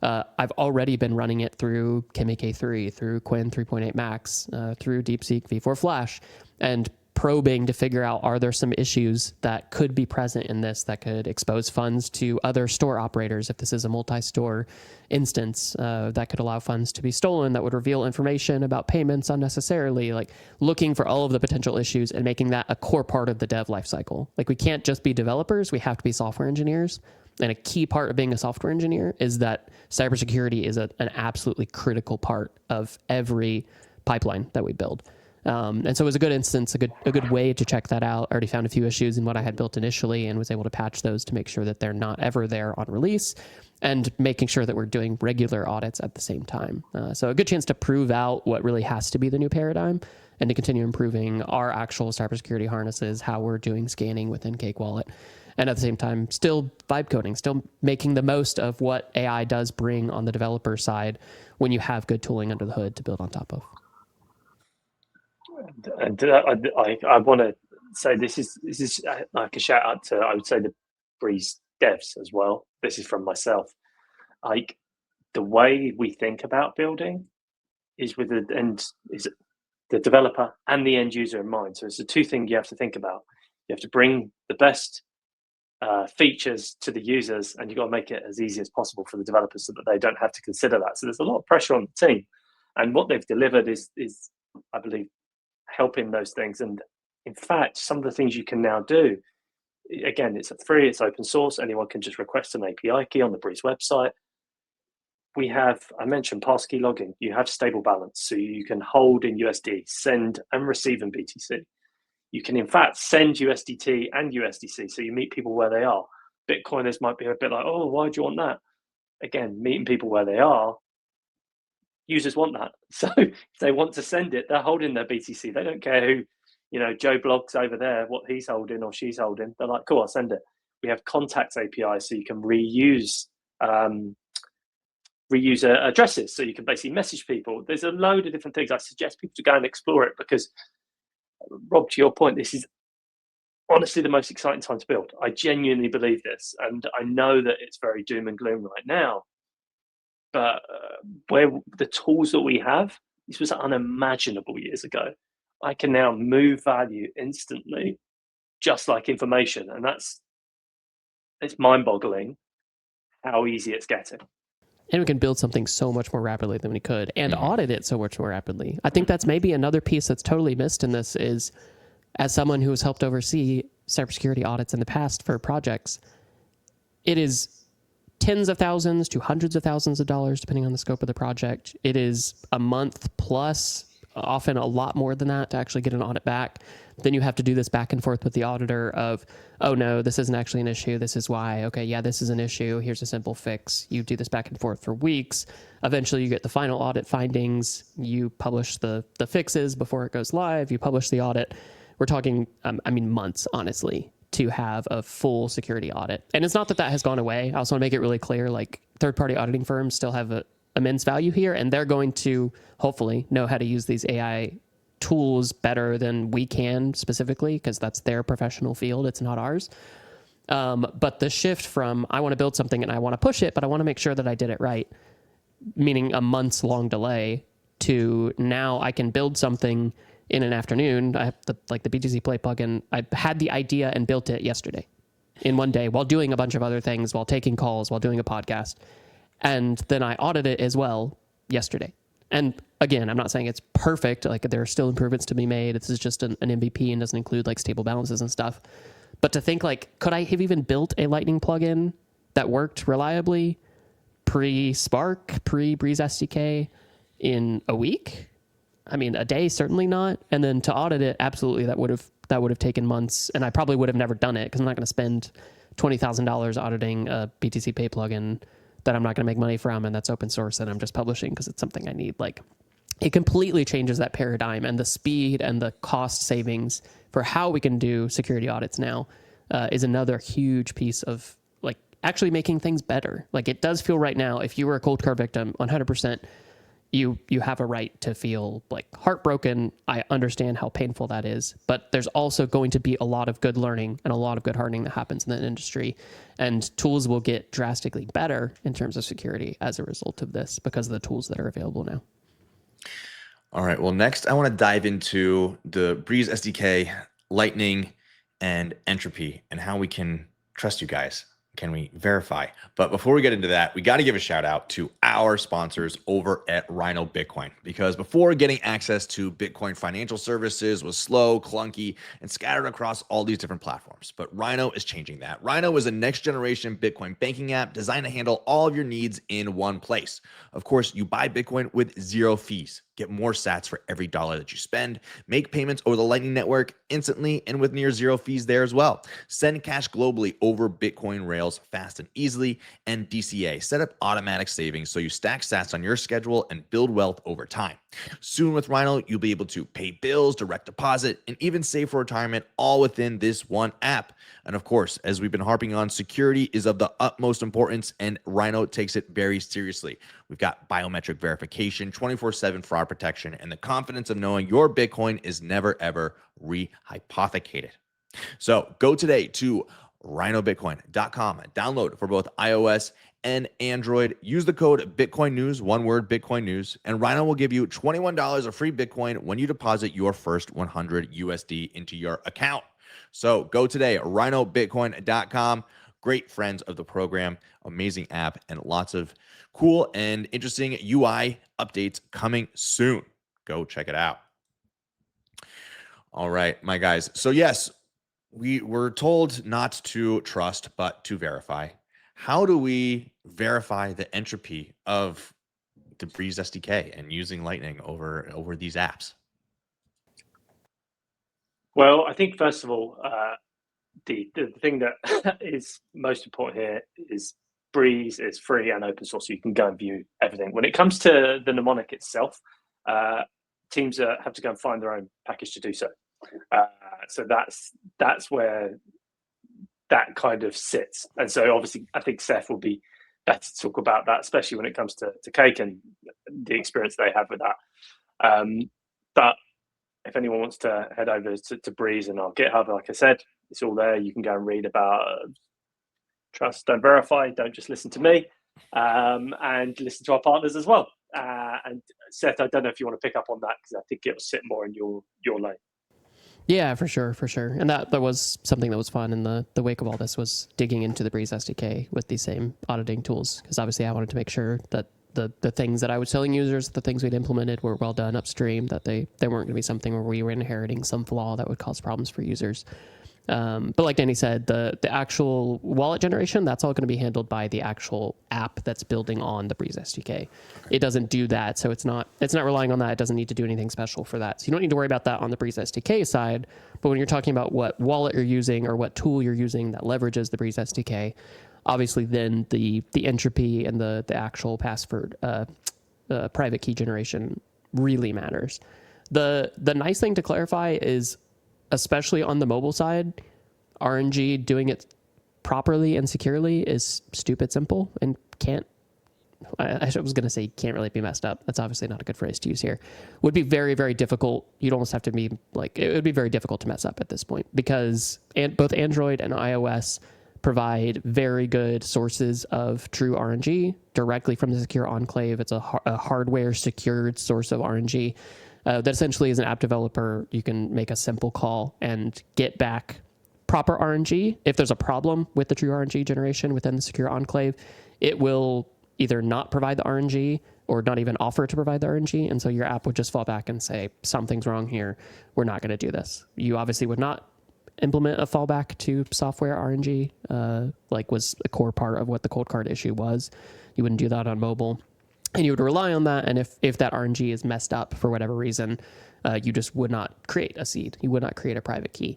I've already been running it through K3, through Quinn 3.8 Max, through DeepSeek V4 Flash, and probing to figure out, are there some issues that could be present in this that could expose funds to other store operators if this is a multi-store instance, that could allow funds to be stolen, that would reveal information about payments unnecessarily, like looking for all of the potential issues and making that a core part of the dev lifecycle. Like we can't just be developers, we have to be software engineers. And a key part of being a software engineer is that cybersecurity is an absolutely critical part of every pipeline that we build. And so it was a good instance, a good way to check that out. I already found a few issues in what I had built initially and was able to patch those to make sure that they're not ever there on release, and making sure that we're doing regular audits at the same time. So a good chance to prove out what really has to be the new paradigm and to continue improving our actual cybersecurity harnesses, how we're doing scanning within Cake Wallet. And at the same time, still vibe coding, still making the most of what AI does bring on the developer side when you have good tooling under the hood to build on top of. And I want to say this is like a shout out to, I would say, the Breez devs as well. This is from myself. Like the way we think about building is with the developer and the end user in mind. So it's the two things you have to think about. You have to bring the best features to the users, and you've got to make it as easy as possible for the developers so that they don't have to consider that. So there's a lot of pressure on the team, and what they've delivered is I believe helping those things. And in fact, some of the things you can now do, again, it's free, it's open source, anyone can just request an API key on the Breez website. We have, I mentioned passkey logging. You have stable balance, so you can hold in USD, send and receive in BTC. You can, in fact, send USDT and USDC, so you meet people where they are. Bitcoiners might be a bit like, oh, why do you want that? Again, meeting people where they are. Users want that. So if they want to send it, they're holding their BTC. They don't care who, Joe Blogs over there, what he's holding or she's holding. They're like, cool, I'll send it. We have contacts API, so you can reuse addresses, so you can basically message people. There's a load of different things. I suggest people to go and explore it because, Rob, to your point, this is honestly the most exciting time to build. I genuinely believe this, and I know that it's very doom and gloom right now, but where the tools that we have, this was unimaginable years ago. I can now move value instantly, just like information, and it's mind-boggling how easy it's getting. And we can build something so much more rapidly than we could and audit it so much more rapidly. I think that's maybe another piece that's totally missed in this is, as someone who has helped oversee cybersecurity audits in the past for projects, it is tens of thousands to hundreds of thousands of dollars, depending on the scope of the project. It is a month plus, often a lot more than that, to actually get an audit back. Then you have to do this back and forth with the auditor of, oh no, this isn't actually an issue. This is why. Okay, yeah, this is an issue. Here's a simple fix. You do this back and forth for weeks. Eventually you get the final audit findings. You publish the fixes before it goes live. You publish the audit. We're talking, months, honestly, to have a full security audit. And it's not that has gone away. I also want to make it really clear, like, third-party auditing firms still have a immense value here, and they're going to hopefully know how to use these AI tools better than we can specifically, because that's their professional field. It's not ours. But the shift from I want to build something and I want to push it, but I want to make sure that I did it right, meaning a months long delay, to now I can build something in an afternoon. I have the BTCPay plugin. I had the idea and built it yesterday in one day while doing a bunch of other things, while taking calls, while doing a podcast. And then I audited it as well yesterday. And again, I'm not saying it's perfect. Like, there are still improvements to be made. This is just an MVP and doesn't include like stable balances and stuff. But to think, like, could I have even built a Lightning plugin that worked reliably pre-Spark, pre-Breez SDK in a week? I mean, a day, certainly not. And then to audit it, absolutely, that would have taken months. And I probably would have never done it, because I'm not going to spend $20,000 auditing a BTCPay plugin that I'm not going to make money from, and that's open source, and I'm just publishing because it's something I need. Like, it completely changes that paradigm, and the speed and the cost savings for how we can do security audits now is another huge piece of, like, actually making things better. Like, it does feel right now, if you were a Coldcard victim, 100%, you have a right to feel like heartbroken. I understand how painful that is, but there's also going to be a lot of good learning and a lot of good hardening that happens in the industry, and tools will get drastically better in terms of security as a result of this, because of the tools that are available now. All right. Well, next I want to dive into the Breez SDK, Lightning, and Entropy, and how we can trust you guys. Can we verify? But before we get into that, we got to give a shout out to our sponsors over at Rhino Bitcoin, because before, getting access to Bitcoin financial services was slow, clunky, and scattered across all these different platforms. But Rhino is changing that. Rhino is a next generation Bitcoin banking app designed to handle all of your needs in one place. Of course, you buy Bitcoin with zero fees. Get more sats for every dollar that you spend. Make payments over the Lightning Network instantly and with near zero fees there as well. Send cash globally over Bitcoin rails fast and easily. And DCA, set up automatic savings so you stack sats on your schedule and build wealth over time. Soon with Rhino, you'll be able to pay bills, direct deposit, and even save for retirement, all within this one app. And of course, as we've been harping on, security is of the utmost importance, and Rhino takes it very seriously. We've got biometric verification, 24/7 fraud protection, and the confidence of knowing your Bitcoin is never, ever rehypothecated. So go today to rhinobitcoin.com, download for both iOS and Android. Use the code Bitcoin News, one word, Bitcoin News, and Rhino will give you $21 of free Bitcoin when you deposit your first 100 USD into your account. So go today, rhinobitcoin.com. Great friends of the program, amazing app, and lots of cool and interesting UI updates coming soon. Go check it out. All right, my guys. So yes, we were told not to trust, but to verify. How do we verify the entropy of the Breez SDK and using Lightning over these apps? Well, I think first of all, the thing that is most important here is Breez is free and open source, so you can go and view everything. When it comes to the mnemonic itself, teams have to go and find their own package to do so. So that's where that kind of sits. And so obviously, I think Seth will be better to talk about that, especially when it comes to Cake and the experience they have with that. But if anyone wants to head over to Breez and our GitHub, like I said, it's all there. You can go and read about trust, don't verify, don't just listen to me, and listen to our partners as well. And Seth, I don't know if you want to pick up on that because I think it will sit more in your lane. Yeah, for sure. And that was something that was fun in the wake of all this, was digging into the Breez SDK with these same auditing tools, because obviously I wanted to make sure that the things that I was telling users, the things we'd implemented, were well done upstream, that they weren't going to be something where we were inheriting some flaw that would cause problems for users. But like Danny said, the actual wallet generation, that's all going to be handled by the actual app that's building on the Breez SDK. It doesn't do that, so it's not relying on that. It doesn't need to do anything special for that. So you don't need to worry about that on the Breez SDK side. But when you're talking about what wallet you're using or what tool you're using that leverages the Breez SDK, obviously then the entropy and the actual password private key generation really matters. The nice thing to clarify is, especially on the mobile side, RNG doing it properly and securely is stupid simple and I was going to say can't really be messed up. That's obviously not a good phrase to use here. Would be very, very difficult. You'd almost have to be like, it would be very difficult to mess up at this point, because both Android and iOS provide very good sources of true RNG directly from the secure enclave. It's a hardware secured source of RNG. That essentially, as an app developer, you can make a simple call and get back proper RNG. If there's a problem with the true RNG generation within the secure enclave, it will either not provide the RNG or not even offer to provide the RNG. And so your app would just fall back and say, something's wrong here. We're not going to do this. You obviously would not implement a fallback to software RNG, like was a core part of what the Coldcard issue was. You wouldn't do that on mobile. And you would rely on that, and if that RNG is messed up for whatever reason, you just would not create a seed. You would not create a private key.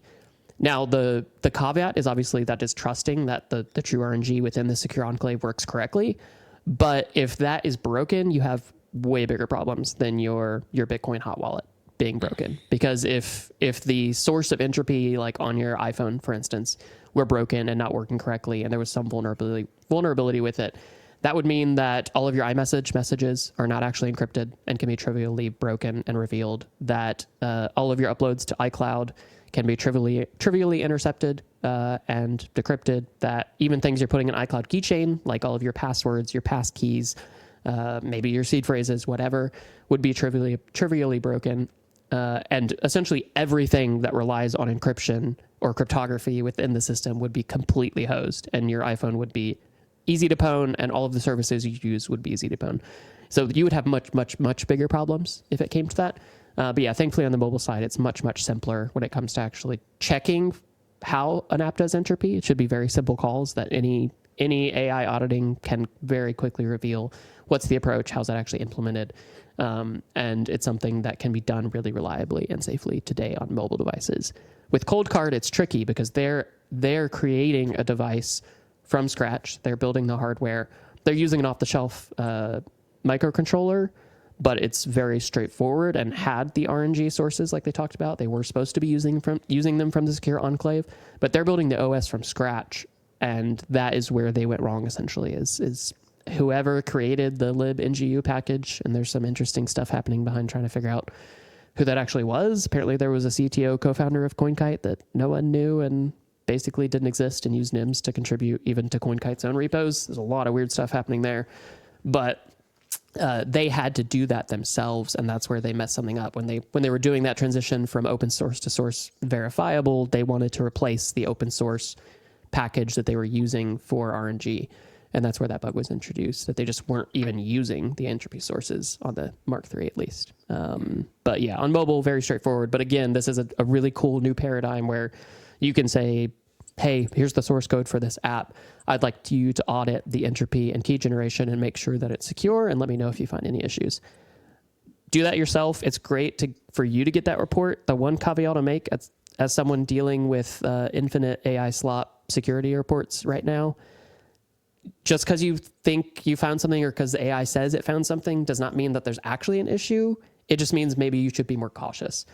Now, the caveat is obviously that is trusting that the true RNG within the secure enclave works correctly. But if that is broken, you have way bigger problems than your Bitcoin hot wallet being broken. Because if the source of entropy, like on your iPhone, for instance, were broken and not working correctly, and there was some vulnerability with it, that would mean that all of your iMessage messages are not actually encrypted and can be trivially broken and revealed, that all of your uploads to iCloud can be trivially intercepted and decrypted, that even things you're putting in iCloud keychain, like all of your passwords, your pass keys, maybe your seed phrases, whatever, would be trivially broken. And essentially everything that relies on encryption or cryptography within the system would be completely hosed, and your iPhone would be easy to pwn, and all of the services you use would be easy to pwn. So you would have much bigger problems if it came to that. But yeah, thankfully on the mobile side, it's much simpler when it comes to actually checking how an app does entropy. It should be very simple calls that any AI auditing can very quickly reveal what's the approach, how's that actually implemented. And it's something that can be done really reliably and safely today on mobile devices. With Coldcard, it's tricky because they're creating a device from scratch. They're building the hardware. They're using an off-the-shelf microcontroller, but it's very straightforward and had the RNG sources like they talked about. They were supposed to be using them from the secure enclave, but they're building the OS from scratch, and that is where they went wrong essentially, is whoever created the libngu package, and there's some interesting stuff happening behind trying to figure out who that actually was. Apparently there was a CTO co-founder of CoinKite that no one knew and basically didn't exist, and used NIMS to contribute even to CoinKite's own repos. There's a lot of weird stuff happening there, but they had to do that themselves, and that's where they messed something up. When they were doing that transition from open source to source verifiable, they wanted to replace the open source package that they were using for RNG, and that's where that bug was introduced, that they just weren't even using the entropy sources on the Mark III at least. But yeah, on mobile, very straightforward. But again, this is a really cool new paradigm where you can say, hey, here's the source code for this app. I'd like you to audit the entropy and key generation and make sure that it's secure, and let me know if you find any issues. Do that yourself. It's great for you to get that report. The one caveat I'll make, as someone dealing with infinite AI slop security reports right now, just because you think you found something or because the AI says it found something does not mean that there's actually an issue. It just means maybe you should be more cautious.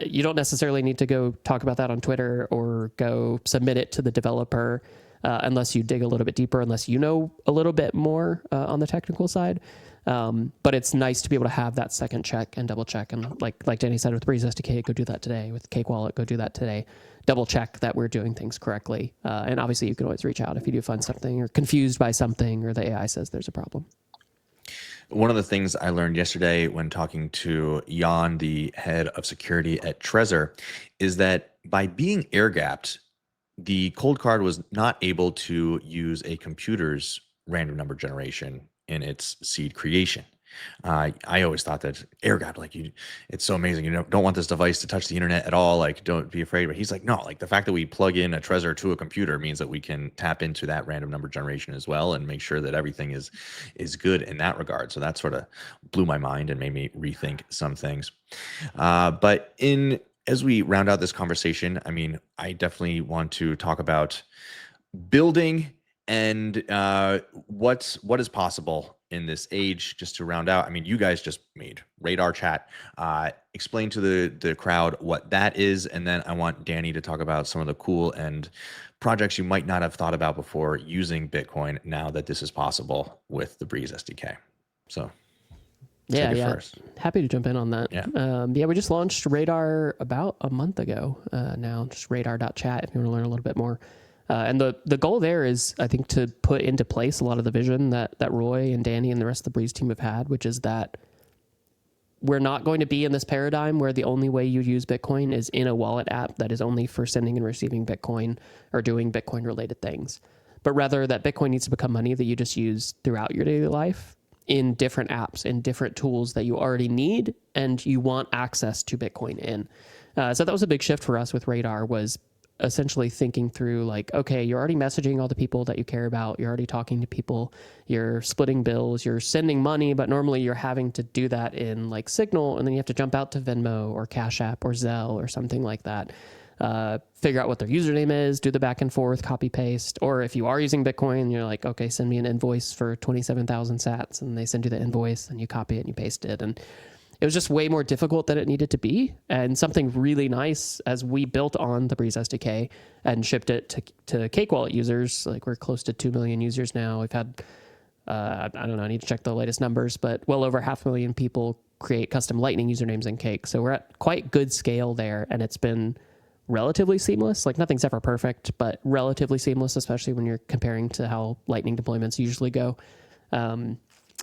You don't necessarily need to go talk about that on Twitter or go submit it to the developer unless you dig a little bit deeper, unless you know a little bit more on the technical side. But it's nice to be able to have that second check and double check. And like Danny said, with Breez SDK, go do that today. With Cake Wallet, go do that today. Double check that we're doing things correctly. And obviously you can always reach out if you do find something or confused by something or the AI says there's a problem. One of the things I learned yesterday when talking to Jan, the head of security at Trezor, is that by being air-gapped, the Coldcard was not able to use a computer's random number generation in its seed creation. I always thought that air-gapped, like it's so amazing. You don't want this device to touch the internet at all. Like, don't be afraid. But he's like, no, like the fact that we plug in a Trezor to a computer means that we can tap into that random number generation as well and make sure that everything is good in that regard. So that sort of blew my mind and made me rethink some things. But as we round out this conversation, I mean, I definitely want to talk about building and what is possible in this age. Just to round out, I mean, you guys just made Radar Chat. Explain to the crowd what that is, and then I want Danny to talk about some of the cool and projects you might not have thought about before using Bitcoin now that this is possible with the Breez SDK. So Yeah. first. Happy to jump in on that. Yeah. We just launched Radar about a month ago now, just radar.chat if you want to learn a little bit more. And the goal there is, I think, to put into place a lot of the vision that Roy and Danny and the rest of the Breez team have had, which is that we're not going to be in this paradigm where the only way you use Bitcoin is in a wallet app that is only for sending and receiving Bitcoin or doing Bitcoin related things, but rather that Bitcoin needs to become money that you just use throughout your daily life in different apps, in different tools that you already need and you want access to Bitcoin in. So that was a big shift for us with Radar, was essentially thinking through like, okay, you're already messaging all the people that you care about. You're already talking to people, you're splitting bills, you're sending money, but normally you're having to do that in like Signal. And then you have to jump out to Venmo or Cash App or Zelle or something like that. Figure out what their username is, do the back and forth, copy paste. Or if you are using Bitcoin, you're like, okay, send me an invoice for 27,000 sats. And they send you the invoice and you copy it and you paste it. And it was just way more difficult than it needed to be. And something really nice as we built on the Breez SDK and shipped it to Cake Wallet users. Like we're close to 2 million users now. We've had, I don't know, I need to check the latest numbers, but well over 500,000 people create custom Lightning usernames in Cake. So we're at quite good scale there. And it's been relatively seamless. Like nothing's ever perfect, but relatively seamless, especially when you're comparing to how Lightning deployments usually go.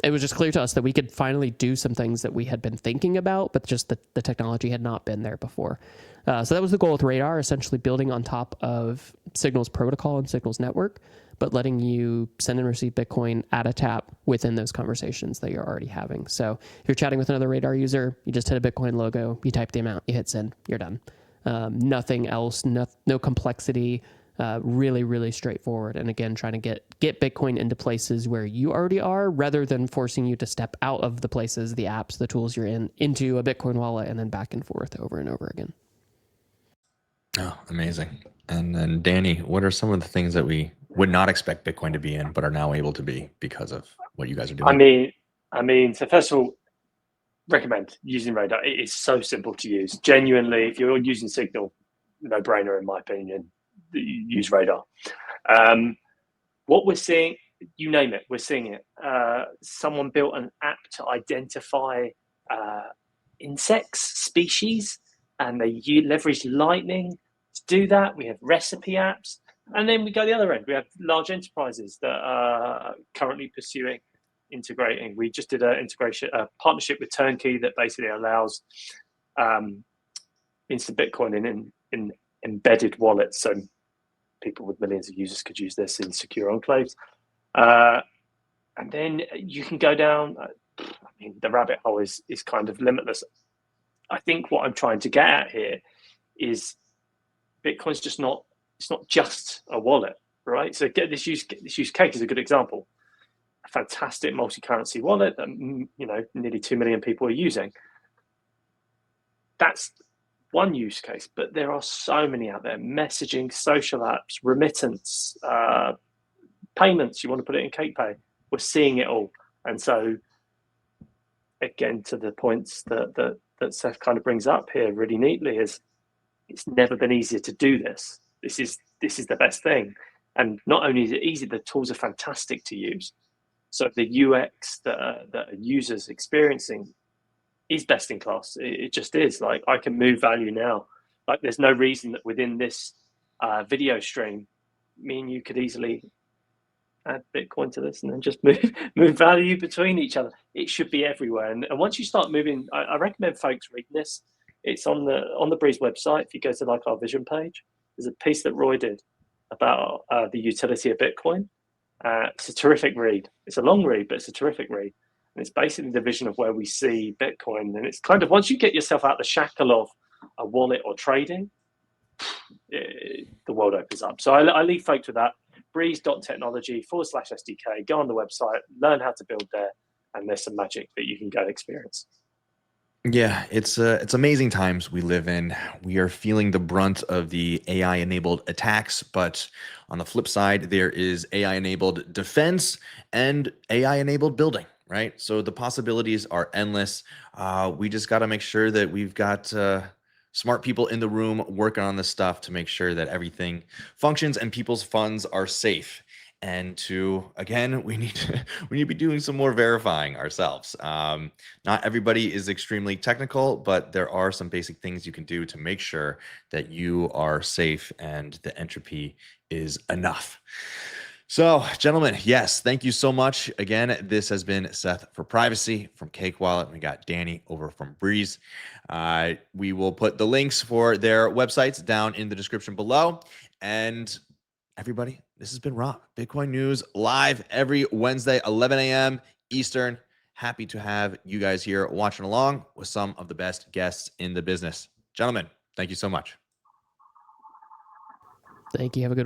It was just clear to us that we could finally do some things that we had been thinking about, but just the technology had not been there before. So that was the goal with Radar, essentially building on top of Signal's protocol and Signal's network, but letting you send and receive Bitcoin at a tap within those conversations that you're already having. So if you're chatting with another Radar user, you just hit a Bitcoin logo, you type the amount, you hit send, you're done. Nothing else, no complexity. Really, really straightforward. And again, trying to get Bitcoin into places where you already are, rather than forcing you to step out of the places, the apps, the tools you're in, into a Bitcoin wallet and then back and forth over and over again. Oh, amazing. And then Danny, what are some of the things that we would not expect Bitcoin to be in, but are now able to be because of what you guys are doing? I mean, so first of all, recommend using Radar. It is so simple to use. Genuinely, if you're using Signal, no brainer in my opinion. Use Radar. What we're seeing, you name it, we're seeing it. Someone built an app to identify insects, species, and they leverage Lightning to do that. We have recipe apps, and then we go the other end. We have large enterprises that are currently pursuing integrating. We just did a partnership with Turnkey that basically allows instant Bitcoin in embedded wallets. So people with millions of users could use this in secure enclaves. And then you can go down, I mean, the rabbit hole is kind of limitless. I think what I'm trying to get at here is Bitcoin's just not, it's not just a wallet, right? So this use Cake is a good example. A fantastic multi-currency wallet that, you know, nearly 2 million people are using. That's one use case, but there are so many out there: messaging, social apps, remittance, payments. You want to put it in CakePay. We're seeing it all, and so again, to the points that Seth kind of brings up here really neatly, is it's never been easier to do this. This is the best thing, and not only is it easy, the tools are fantastic to use. So the UX that a user's experiencing is best in class. It just is. Like, I can move value now. Like, there's no reason that within this video stream, me and you could easily add Bitcoin to this and then just move value between each other. It should be everywhere. And once you start moving, I recommend folks reading this. It's on the Breez website. If you go to like our vision page, there's a piece that Roy did about the utility of Bitcoin. It's a terrific read. It's a long read, but it's a terrific read. And it's basically the vision of where we see Bitcoin. And it's kind of, once you get yourself out the shackle of a wallet or trading, the world opens up. So I leave folks with that. Breez.technology/SDK. Go on the website, learn how to build there, and there's some magic that you can go experience. Yeah, it's amazing times we live in. We are feeling the brunt of the AI-enabled attacks, but on the flip side, there is AI-enabled defense and AI-enabled building, right? So the possibilities are endless. We just got to make sure that we've got smart people in the room working on this stuff to make sure that everything functions and people's funds are safe. And again, we need to be doing some more verifying ourselves. Not everybody is extremely technical, but there are some basic things you can do to make sure that you are safe and the entropy is enough. So, gentlemen, yes, thank you so much. Again, this has been Seth for Privacy from Cake Wallet. We got Danny over from Breez. We will put the links for their websites down in the description below. And everybody, this has been Rob, Bitcoin News, live every Wednesday, 11 a.m. Eastern. Happy to have you guys here watching along with some of the best guests in the business. Gentlemen, thank you so much. Thank you. Have a good one.